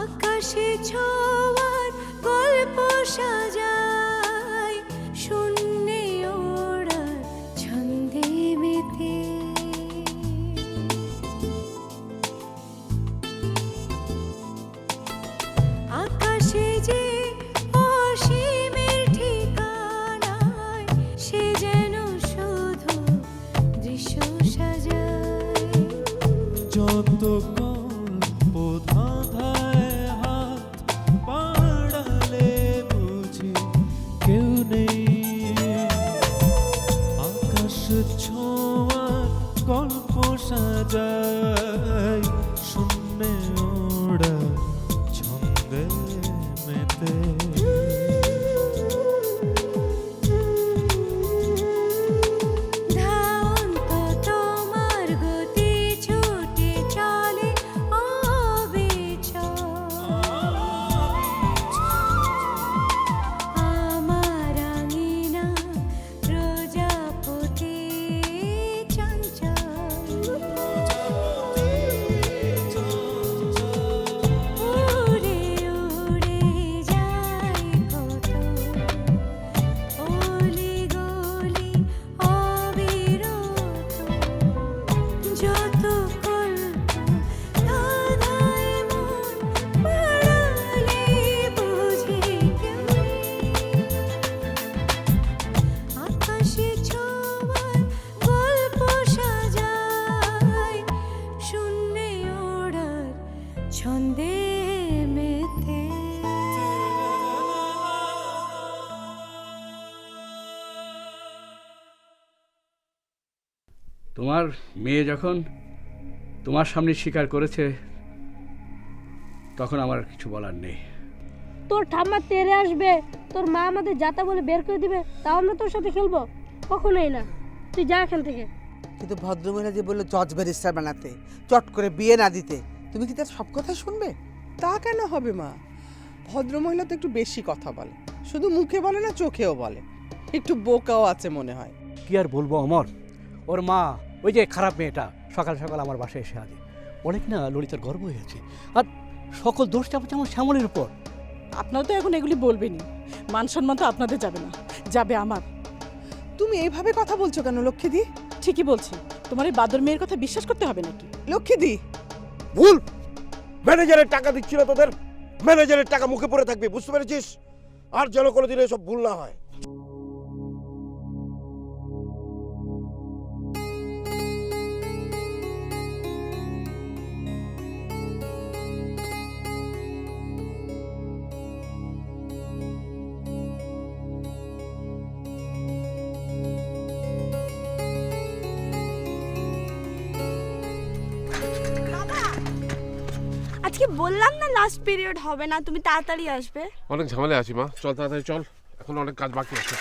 আকাশে ছোঁয়ার গল্প সাজায় শূন্যে ওড়ার ছন্দে মেতে আকাশে যে অসীমের ঠিকানায় সে যেন শুধু দৃশ্য সাজায় যত গল্প ধাঁধায় হাত বাড়ালে বুঝি কেউ নেই আকাশ ছোঁয়ার গল্প সাজায় শূন্যে ওড়া ছন্দে মেতে ধাওন্ত তোমার গতি ছুটে চলে অবিচল আমার আঙিনা প্রজাপতি চঞ্চল উড়ে উড়ে যায় কত অলি গলি অবিরত যত কল্প ধাঁধায় মন বাড়ালে বুঝি কেউ নেই আকাশে ছোঁয়ার গল্প সাজায় শূন্যে ওড়ার ছন্দে মেতে তোমার মেয়ে যখন তোমার সামনে স্বীকার করেছে তখন আমার কিছু বলার নেই। তোর ঠাম্মা তেরে আসবে, তোর মা আমাদের যাতা বলে বের করে দিবে, তাও আমরা তোর সাথে খেলবো? কখনোই না। তুই যা এখান থেকে। কিন্তু ভদ্রমহিলা যে বললো জজ ব্যারিস্টার বানাতে, চট করে বিয়ে না দিতে, তুমি কি তার সব কথা শুনবে? তা কেন হবে মা? ভদ্রমহিলা তো একটু বেশি কথা বলে, শুধু মুখে বলে না, চোখেও বলে। একটু বোকাও আছে মনে হয়। কি আর বলবো অমর, ওর মা ওই যে খারাপ মেয়েটা সকাল সকাল আমার বাসায় এসে আগে অনেক না ললিতার গর্ব হয়েছে, আর সকল দোষ চাপাচ্ছে আমার শ্যামলের উপর। আপনারা তো এখন এগুলি বলবেনই, মান সম্মান তো আপনাদের যাবে না, যাবে আমার। তুমি এইভাবে কথা বলছো কেন লক্ষ্মীদি? ঠিকই বলছি, তোমার এই বাদর মেয়ের কথা বিশ্বাস করতে হবে নাকি? লক্ষ্মীদি, ভুল। ম্যানেজারের টাকা দিচ্ছিল তোদের, ম্যানেজারের টাকা মুখে পড়ে থাকবে, বুঝতে পেরেছিস? আর যেন কোনোদিন এসব ভুল না হয়। আজকে বললাম না লাস্ট পিরিয়ড হবে না, তুমি তাড়াতাড়ি আসবে। অনেক ঝামেলা আছি মা, চল তাড়াতাড়ি চল, এখন অনেক কাজ বাকি আছে।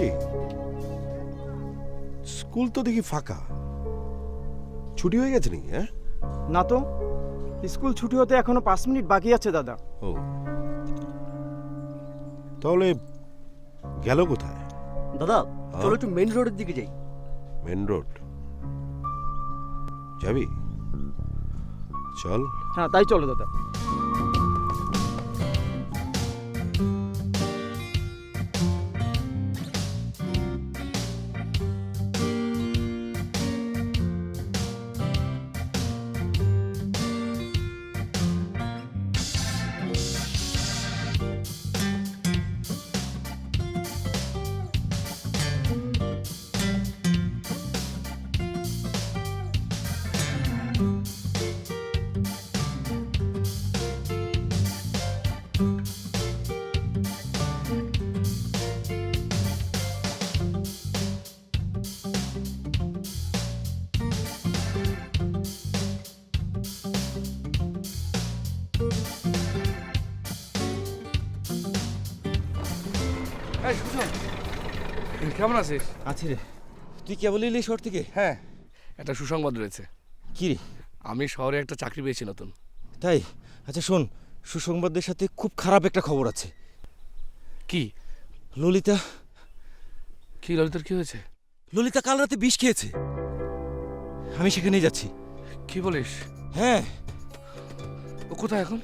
কি স্কুল তো দেখি ফাঁকা, ছুটি হয়ে গেছে নাকি? হ্যাঁ, না তো, স্কুল ছুটি হতে এখনো 5 মিনিট বাকি আছে দাদা। ও তাহলে গেল কোথায়? দাদা চলো একটু মেইন রোডের দিকে যাই। মেন রোড যাবি? চল। হ্যাঁ তাই চলো দাদা। কেমন আছিস? আছি রে। তুই কেবল এলি শহর থেকে? হ্যাঁ, একটা সুসংবাদ রয়েছে। কি রে? আমি শহরে একটা চাকরি পেয়েছি নতুন। তাই? আচ্ছা শোন, সুসংবাদের সাথে খুব খারাপ একটা খবর আছে। কি? ললিতা। কি ললিতার কি হয়েছে? ললিতা কাল রাতে বিষ খেয়েছে। আমি সেখানেই যাচ্ছি। কি বলিস? হ্যাঁ। ও কোথায় এখন?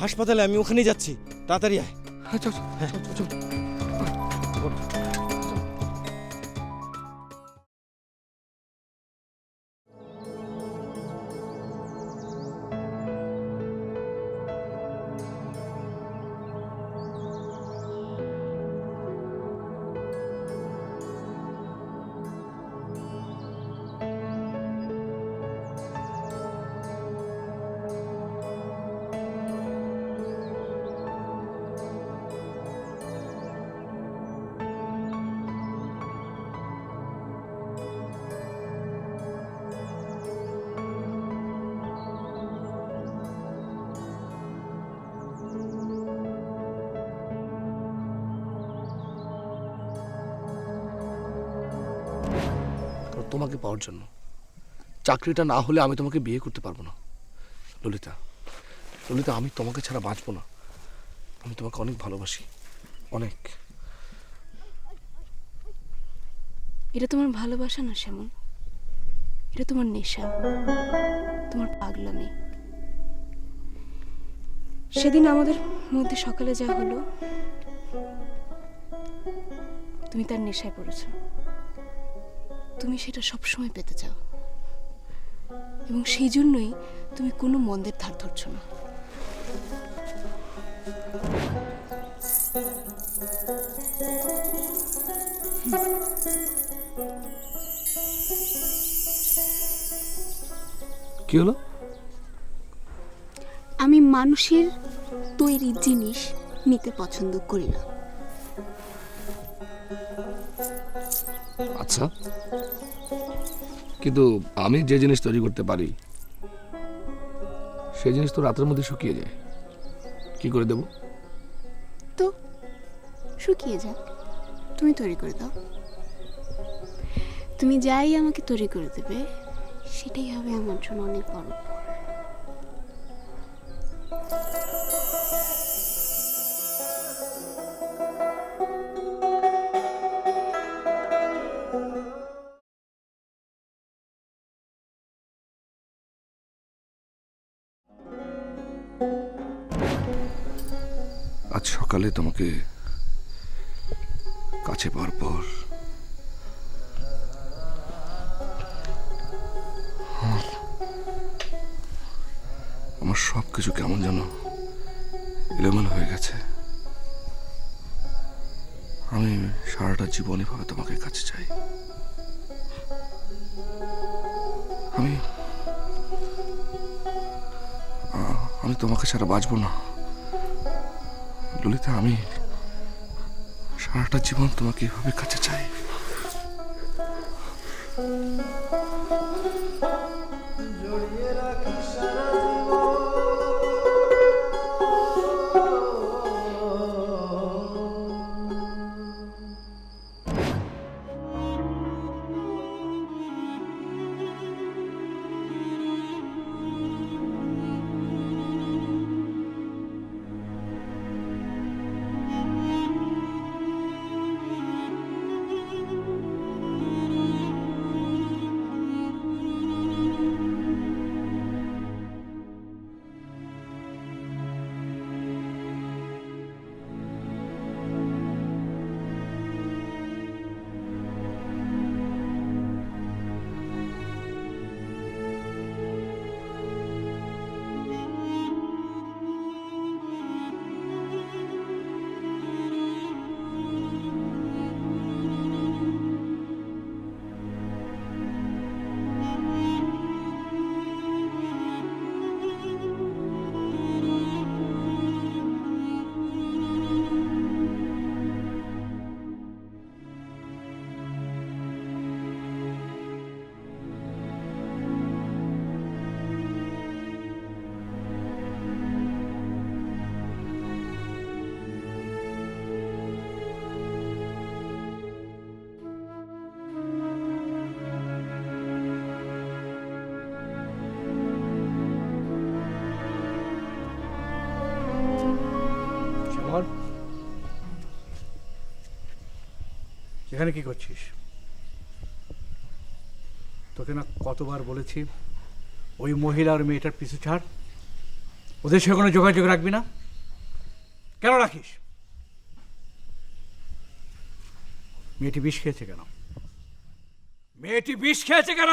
হাসপাতালে, আমি ওখানেই যাচ্ছি, তাড়াতাড়ি আয়। হ্যাঁ চল হ্যাঁ চল। তোমাকে পাওয়ার জন্য। চাকরিটা না হলে আমি তোমাকে বিয়ে করতে পারবো না। ললিতা, ললিতা, আমি তোমাকে ছাড়া বাঁচবো না। আমি তোমাকে অনেক ভালোবাসি, অনেক। এটা তোমার ভালোবাসা না শ্যামল, এটা তোমার নেশা, তোমার পাগলামি। সেদিন আমাদের মধ্যে সকালে যা হলো, তুমি তার নেশায় পড়েছো। তুমি সেটা সবসময় পেতে চাও, এবং সেই জন্যই তুমি কোনো মন্দের ধার ধরছো না। কি হলো? আমি মানুষের তৈরি জিনিস নিতে পছন্দ করি না। আচ্ছা, কিন্তু আমি যে জিনিস তৈরি করতে পারি সেই জিনিস তো রাতের মধ্যে শুকিয়ে যায়। কি করে দেব? তো শুকিয়ে যাক, তুমি তৈরি করে দাও। তুমি যাই আমাকে তৈরি করে দেবে, সেটাই হবে আমার জন্য অনেক বড় উপহার। আজ সকালে তোমাকে কাছে পাওয়ার পর আমার সব কিছু কেমন যেন এলোমেলো হয়ে গেছে। আমি সারাটা জীবন এভাবে তোমাকে কাছে চাই। আমি তোমাকে ছাড়া বাঁচবো না ললিতা। আমি সারাটা জীবন তোমাকে এভাবে কাছে চাই। এখানে কি করছিস? তোকে না কতবার বলেছি ওই মহিলা আর মেয়েটার পিছু ছাড়, ওদের সঙ্গে কোনো যোগাযোগ রাখবি না। কেন রাখিস? মেয়েটি বিষ খেয়েছে কেন? মেয়েটি বিষ খেয়েছে কেন?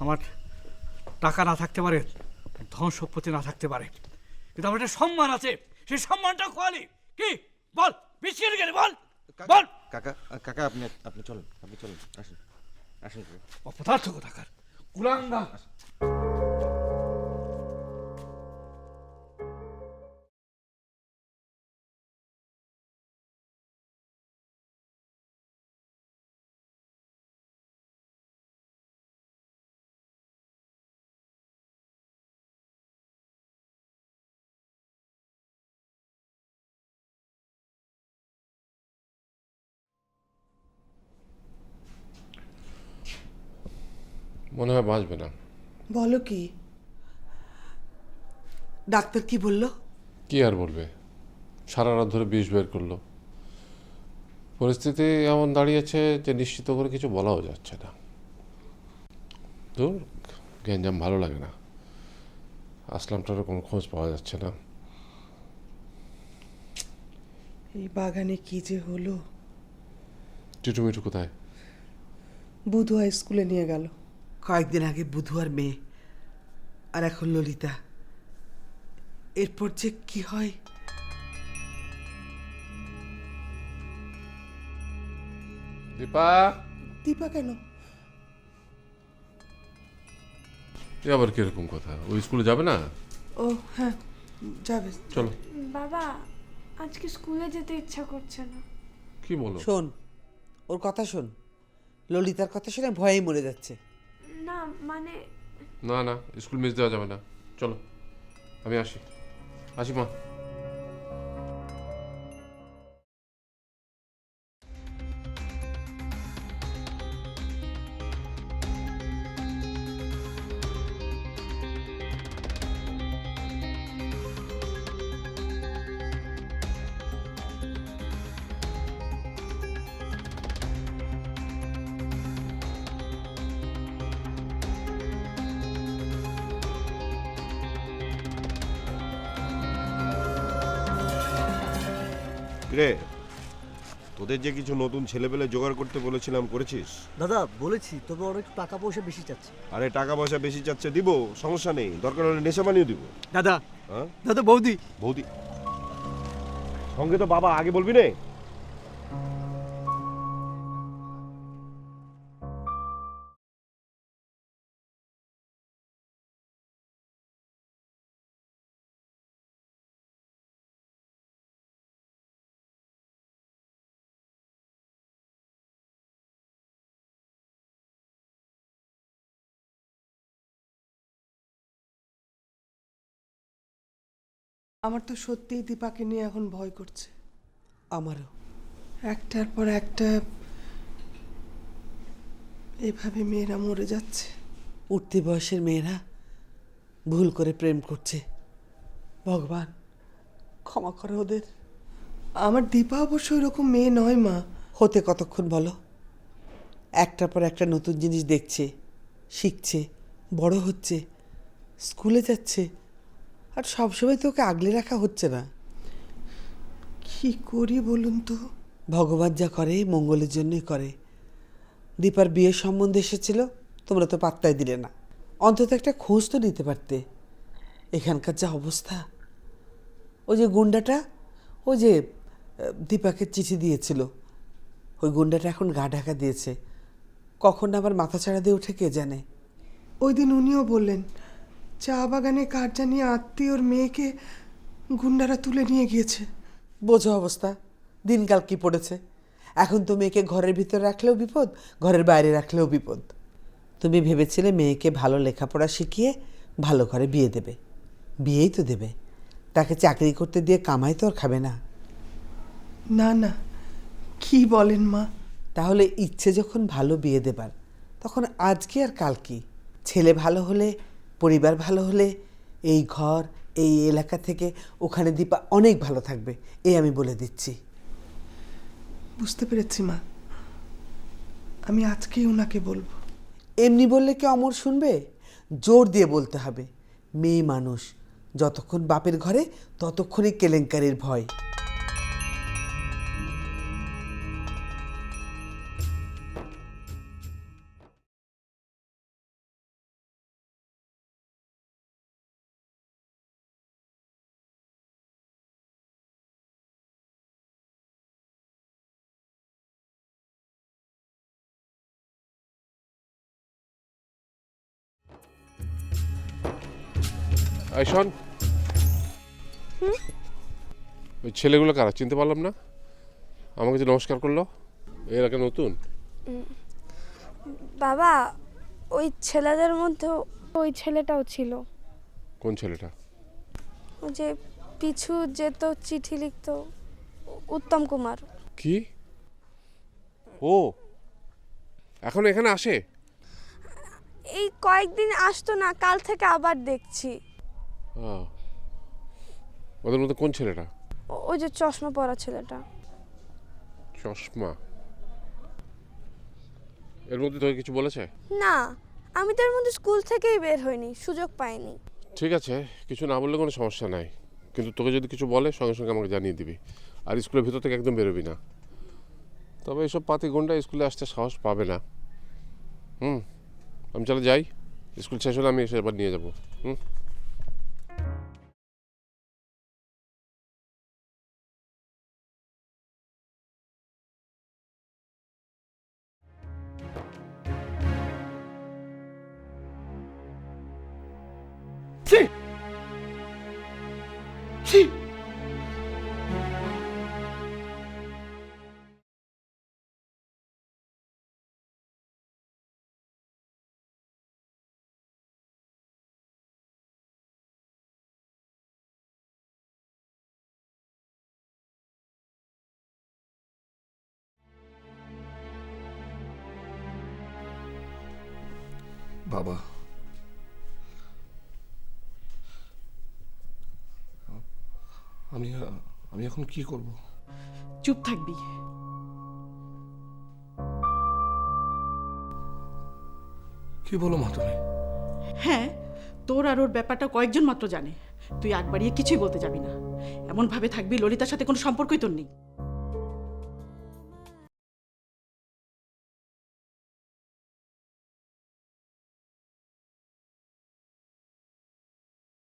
আমার টাকা না থাকতে পারে, ধন সম্পত্তি না থাকতে পারে, কিন্তু আমার একটা সম্মান আছে, সেই সম্মানটা খোয়ালি। কি বল? বিষ খেয়ে গেলে বল, বল। কাকা কাকা আপনি আপনি চলেন, আপনি চলেন, আসেন আসেন কাকা। অপদার্থ কোথাকার, কুলাঙ্গার। মনে হয় বাঁচবে না। বলো কি? ডাক্তার কি বললো? কি আর বলবে, সারা রাত ধরে বিষ বের করলো। পরিস্থিতি এমন দাঁড়িয়েছে যে নিশ্চিত করে কিছু বলাও যাচ্ছে না। দূর, গ্যাঞ্জাম ভালো লাগে না। আসলামটারও কোনো খোঁজ পাওয়া যাচ্ছে না। এই বাগানে কি যে হলো। টিটু মিটু কোথায়? বুধুয়া স্কুলে নিয়ে গেল। কয়েকদিন আগে বুধুয়ার মেয়ে, আর এখন ললিতা। এরপর যে কি হয়। দীপা, দীপা কেন? এ আবার কিরকম কথা? ওই স্কুলে যাবে না? ও হ্যাঁ, যাবে। চলো। বাবা, আজকে স্কুলে যেতে ইচ্ছা করছে না। কি বলো? শোন, ওর কথা শোন। ললিতার কথা শুনে ভয়েই মরে যাচ্ছে। না মানে না না, স্কুল মিস দেওয়া যাবে না। চলো, আমি আসি। আসি মা। রে, তোদের যে কিছু নতুন ছেলেপেলে জোগাড় করতে বলেছিলাম, করেছিস? দাদা বলেছি, তবে ওরা একটু টাকা পয়সা বেশি চাচ্ছে। আরে টাকা পয়সা বেশি চাচ্ছে, দিব, সমস্যা নেই। দরকার হলে নেশা বানিয়ে দিব। দাদা, হ্যাঁ দাদা বৌদি। বৌদি সঙ্গে তো বাবা, আগে বলবি নে। আমার তো সত্যিই দীপাকে নিয়ে এখন ভয় করছে। আমারও। একটার পর একটা এভাবে মেয়েরা মরে যাচ্ছে। উঠতি বয়সের মেয়েরা ভুল করে প্রেম করছে। ভগবান ক্ষমা করে ওদের। আমার দীপা অবশ্য এরকম মেয়ে নয় মা। হতে কতক্ষণ বলো? একটার পর একটা নতুন জিনিস দেখছে, শিখছে, বড় হচ্ছে, স্কুলে যাচ্ছে, আর সবসময় তো ওকে আগলে রাখা হচ্ছে না। কি করি বলুন তো? ভগবান যা করে মঙ্গলের জন্যই করে। দীপার বিয়ের সম্বন্ধে এসেছিল, তোমরা তো পাত্তাই দিলে না। অন্তত একটা খোঁজ তো নিতে পারতে। এখানকার যা অবস্থা। ওই যে গুন্ডাটা, ও যে দীপাকে চিঠি দিয়েছিল, ওই গুন্ডাটা এখন গা ঢাকা দিয়েছে। কখন আবার মাথা ছাড়া দিয়ে উঠে কে জানে। ওই দিন উনিও বললেন, চা বাগানে কাঠ জানিয়ে আত্মীয়র মেয়েকে গুন্ডারা তুলে নিয়ে গিয়েছে। বোঝো অবস্থা, দিনকাল কি পড়েছে। এখন তো মেয়েকে ঘরের ভিতরে রাখলেও বিপদ, ঘরের বাইরে রাখলেও বিপদ। তুমি ভেবেছিলে মেয়েকে ভালো লেখাপড়া শিখিয়ে ভালো ঘরে বিয়ে দেবে। বিয়েই তো দেবে, তাকে চাকরি করতে দিয়ে কামাই তো আর খাবে না। না না, কি বলেন মা? তাহলে ইচ্ছে যখন ভালো বিয়ে দেবার, তখন আজকে আর কাল কি? ছেলে ভালো হলে, পরিবার ভালো হলে, এই ঘর এই এলাকা থেকে ওখানে দীপা অনেক ভালো থাকবে, এই আমি বলে দিচ্ছি। বুঝতে পেরেছি মা, আমি আজকেই ওনাকে বলবো। এমনি বললে কি অমর শুনবে? জোর দিয়ে বলতে হবে। মেয়ে মানুষ, যতক্ষণ বাপের ঘরে ততক্ষণই কেলেঙ্কারির ভয়। আইসন, ওই ছেলেগুলো কারা চিনতে পারলাম না? আমাকে যে নমস্কার করলো, এর আগে নতুন? বাবা, ওই ছেলেদের মধ্যে ওই ছেলেটাও ছিল। কোন ছেলেটা? ওই যে পিছু যেত, চিঠি লিখতো, উত্তম কুমার। কি? ও এখন এখানে আসে? এই কয়েকদিন আসতো না, কাল থেকে আবার দেখছি। ওদের মধ্যে কোন ছেলেটা? ওই যে চশমা পরা ছেলেটা। চশমা? এর মধ্যে তোকে কিছু বলেছে? না, আমি তো এর মধ্যে স্কুল থেকেই বের হইনি, সুযোগ পাইনি। ঠিক আছে, কিছু না বললে কোনো সমস্যা নাই, কিন্তু তোকে যদি কিছু বলে সঙ্গে সঙ্গে আমাকে জানিয়ে দিবি। আর স্কুলের ভিতর থেকে একদম বেরোবি না। তবে এইসব পাতি গুন্ডা স্কুলে আসতে সাহস পাবে না। আমি চলে যাই, স্কুল শেষ হলে আমি এসে এবার নিয়ে যাবো। বাবা, আমি এখন কি করব? চুপ থাকবি। কি বলো মা তুমি? হ্যাঁ, তোর আর ওর ব্যাপারটা কয়েকজন মাত্র জানে। তুই আগ বাড়িয়ে কিছুই বলতে যাবি না, এমন ভাবে থাকবি ললিতার সাথে কোনো সম্পর্কই তোর নেই।